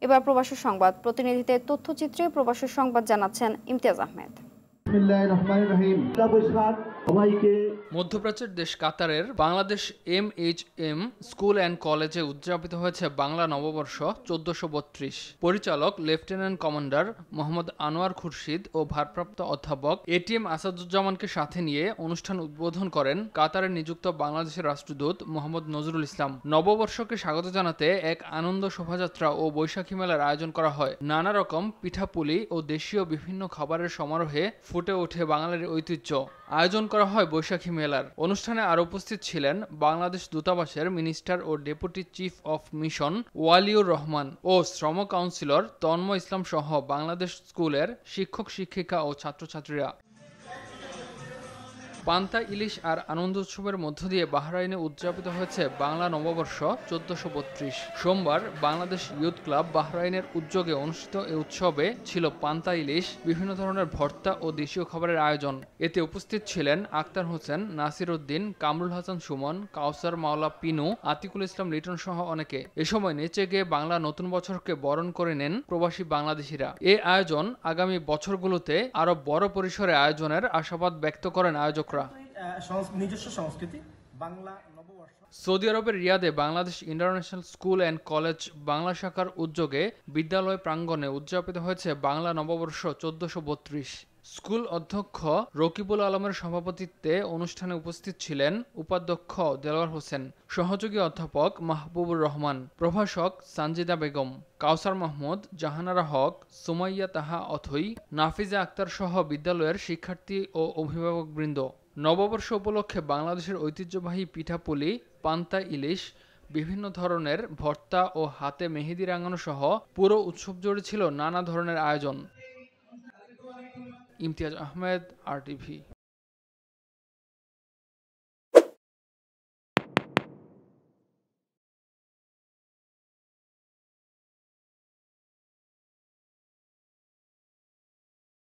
এবার প্রবাসী সংবাদ প্রতিনিধিদের তথ্যচিত্রে প্রবাসী সংবাদ জানাচ্ছেন ইমতিয়াজ আহমেদ। মধ্যপ্রাচ্যের দেশ কাতারের বাংলাদেশ MHM স্কুল অ্যান্ড কলেজে উদযাপিত হয়েছে বাংলা নববর্ষ 1432। পরিচালক লেফটেন্যান্ট কমান্ডার মোহাম্মদ আনোয়ার খুরশিদ ও ভারপ্রাপ্ত অধ্যাপক ATM আসাদুজ্জামানকে সাথে নিয়ে অনুষ্ঠান উদ্বোধন করেন কাতারে নিযুক্ত বাংলাদেশের রাষ্ট্রদূত মোহাম্মদ নজরুল ইসলাম। নববর্ষকে স্বাগত জানাতে এক আনন্দ শোভাযাত্রা ও বৈশাখী মেলার আয়োজন করা হয়। নানা রকম পিঠাপুলি ও দেশীয় বিভিন্ন খাবারের সমারোহে ফুটে ওঠে বাঙালির ঐতিহ্য। আয়োজন করা হয় বৈশাখী মেলার। অনুষ্ঠানে আরো উপস্থিত ছিলেন বাংলাদেশ দূতাবাসের মিনিস্টার ও deputy chief of mission Waliur Rahman ও শ্রম কাউন্সিলর তন্ময় ইসলাম সহ বাংলাদেশ স্কুলের শিক্ষক শিক্ষিকা ও ছাত্রছাত্রীরা। পান্তা ইলিশ আর আনন্দ উৎসবের মধ্য দিয়ে বাহরাইনে উদযাপিত হয়েছে বাংলা নববর্ষ 1432। সোমবার বাংলাদেশ ইয়ুথ ক্লাব বাহরাইনের উদ্যোগে অনুষ্ঠিত এই উৎসবে ছিল পান্তা ইলিশ, বিভিন্ন ধরনের ভর্তা ও দেশীয় খাবারের আয়োজন। এতে উপস্থিত ছিলেন আক্তার হোসেন, নাসির উদ্দিন, কামরুল হাসান সুমন, কাউসার মাওলা পিনু, আতিকুল ইসলাম লিটন সহ অনেকে। এ সময় নেচে গিয়ে বাংলা নতুন বছরকে বরণ করে নেন প্রবাসী বাংলাদেশিরা। এ আয়োজন আগামী বছরগুলোতে আরো বড় পরিসরে আয়োজনের আশাবাদ ব্যক্ত করেন আয়োজক। নিজস্ব সংস্কৃতি বাংলা নববর্ষ। সৌদি আরবের রিয়াদে Bangladesh international school and college Bangla শাখার উদ্যোগে বিদ্যালয় প্রাঙ্গণে উদযাপিত হয়েছে বাংলা নববর্ষ 1432। স্কুল অধ্যক্ষ রকিবুল আলমের সভাপতিত্বে অনুষ্ঠানে উপস্থিত ছিলেন উপাধ্যক্ষ দেলোয়ার হোসেন, সহযোগী অধ্যাপক মাহবুবুর রহমান, প্রভাষক সানজিদা বেগম, কাউসার মাহমুদ, জাহানারা হক, সুমাইয়া তাহা অথই, নাফিজা আক্তার সহ বিদ্যালয়ের শিক্ষার্থী ও অভিভাবকবৃন্দ। নববর্ষ উপলক্ষে বাংলাদেশের ঐতিহ্যবাহী পিঠাপুলি, পান্তা ইলিশ, বিভিন্ন ধরনের ভর্তা ও হাতে মেহেদি রাঙানো সহ পুরো উৎসব জুড়ে ছিল নানা ধরনের আয়োজন। ইমতিয়াজ আহমেদ, RTV।